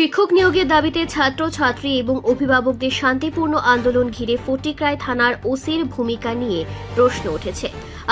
শিক্ষক নিয়োগের দাবিতে ছাত্রছাত্রী এবং অভিভাবকদের শান্তিপূর্ণ আন্দোলন ঘিরে ফটিকরায় থানার ওসির ভূমিকা নিয়ে প্রশ্ন উঠেছে।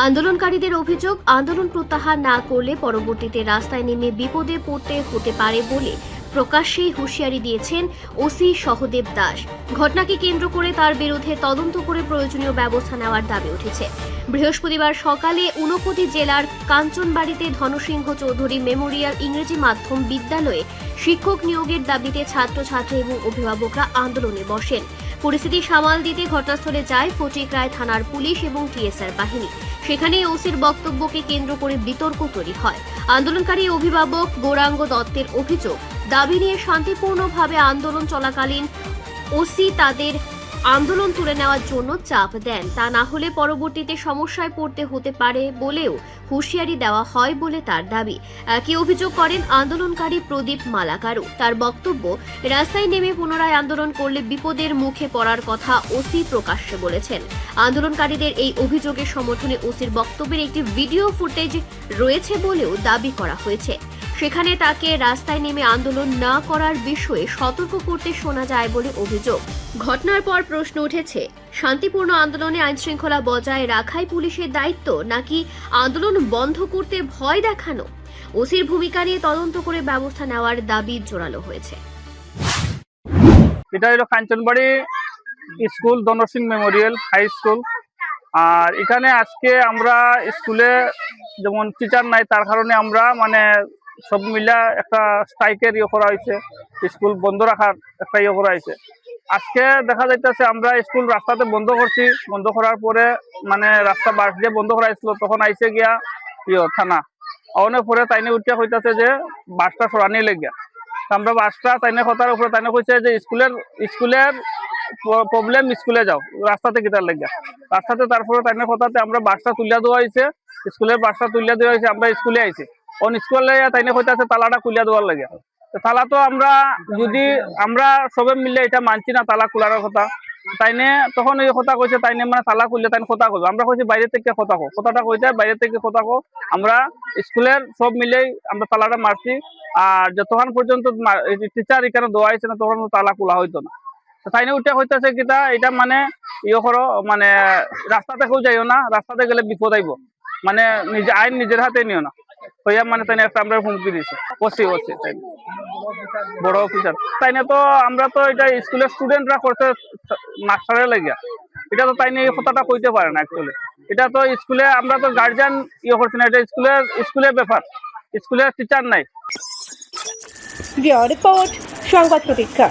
আন্দোলনকারীদের অভিযোগ, আন্দোলন প্রত্যাহার না করলে পরবর্তীতে রাস্তায় নেমে বিপদে পড়তে হতে পারে বলে প্রকাশ্যেই হুঁশিয়ারি দিয়েছেন ওসি সহদেব দাস। ঘটনাকে কেন্দ্র করে তার বিরুদ্ধে তদন্ত করে প্রয়োজনীয় ব্যবস্থা নেওয়ার দাবি উঠেছে। বৃহস্পতিবার সকালে ঊনকোটি জেলার কাঞ্চনবাড়িতে ধনসিংহ চৌধুরী মেমোরিয়াল ইংরেজি মাধ্যম বিদ্যালয়ে শিক্ষক নিয়োগের দাবিতে ছাত্রছাত্রী এবং অভিভাবকরা আন্দোলনে বসেন। পরিস্থিতি সামাল দিতে ঘটনাস্থলে যায় ফটিকরায় থানার পুলিশ এবং টিএসআর বাহিনী। সেখানে ওসির বক্তব্যকে কেন্দ্র করে বিতর্ক তৈরি হয়। আন্দোলনকারী অভিভাবক গৌরাঙ্গ দত্তের অভিযোগ, দাবি নিয়ে শান্তিপূর্ণভাবে আন্দোলন চলাকালীন ওসি তাদের আন্দোলন তুলে নেওয়ার জন্য চাপ দেন, তা না হলে পরবর্তীতে সমস্যায় পড়তে হতে পারে বলেও হুঁশিয়ারি দেওয়া হয় বলে তার দাবি। একই অভিযোগ করেন আন্দোলনকারী প্রদীপ মালাকারু। তার বক্তব্য, রাস্তায় নেমে পুনরায় আন্দোলন করলে বিপদের মুখে পড়ার কথা ওসি প্রকাশ্যে বলেছেন। আন্দোলনকারীদের এই অভিযোগের সমর্থনে ওসির বক্তব্যের একটি ভিডিও ফুটেজ রয়েছে বলেও দাবি করা হয়েছে। সেখানে তাকে রাস্তায় নেমে আন্দোলন না করার বিষয়ে সতর্ক করতে শোনা যায় বলে অভিযোগ। ঘটনার পর প্রশ্ন উঠেছে, শান্তিপূর্ণ আন্দোলনে আইনশৃঙ্খলা বজায় রাখাই পুলিশের দায়িত্ব নাকি আন্দোলন বন্ধ করতে ভয় দেখানো? ওসির ভূমিকা নিয়ে তদন্ত করে ব্যবস্থা নেওয়ার দাবি জোরালো হয়েছে। এটা হলো Kanchanbari school, Dhansingh memorial high school. আর এখানে আজকে আমরা স্কুলে যেমন টিচার নাই, তার কারণে আমরা সব মিলা একটা স্ট্রাইকের করা হয়েছে, স্কুল বন্ধ রাখার একটা করা হয়েছে। আজকে দেখা যাইতেছে আমরা স্কুল রাস্তাতে বন্ধ করছি। বন্ধ করার পরে রাস্তা বাস দিয়ে বন্ধ করা হয়েছিল, তখন আইসে গিয়া থানা অনেক পরে তাইনে উঠিয়া হইতেছে যে বাসটা সরানি লেগিয়া। আমরা বাসটা তাইনে কথার উপরে তাইনে কইছে যে স্কুলের প্রবলেম, স্কুলে যাও, রাস্তাতে গিটার লেগিয়া রাস্তাতে। তারপরে তাইনে কথাতে আমরা বাসটা তুলিয়া দেওয়া হয়েছে, স্কুলের বাসটা তুলিয়া দেওয়া হয়েছে। আমরা স্কুলে আইছি, স্কুলে তাইনে কইতাছে তালাটা খুলিয়া দেওয়ার লাগে। তালা তো আমরা সবে মিলে এটা মানছি না, তালা খোলার কথা। তাইনে তখন এই কথা কইছে, তাইনে তালা খুললে তাইনে কথা কইব। আমরা কইছি বাইরে থেকে কথা কো, কথাটা কইতে বাইরে থেকে কথা কো। আমরা স্কুলের সব মিলেই আমরা তালাটা মারছি। আর যতক্ষণ পর্যন্ত টিচার এখানে দেওয়া হয়েছে না, তখন তালা খোলা হইতো না। তাইনে উঠে হইতেছে কিতা, এটা করো, রাস্তাতে কেউ যাইও না, রাস্তাতে গেলে বিপদ আইব, আইন নিজের হাতে নিও না হইয়া তাইনে একটা আমরা হুমকি দিয়েছি। তাই বড় অফিসার তাইনে তো আমরা তো এটা স্কুলের স্টুডেন্টরা করতে মাস্টারের লাগিয়া, এটা তো তাইনে এই কথাটা কইতে পারে না। অ্যাকচুয়ালি এটা তো স্কুলে আমরা তো গার্জিয়ান করছি না, এটা স্কুলের ব্যাপার, স্কুলের টিচার নাই। রিপোর্ট সংবাদ প্রতীক্ষা।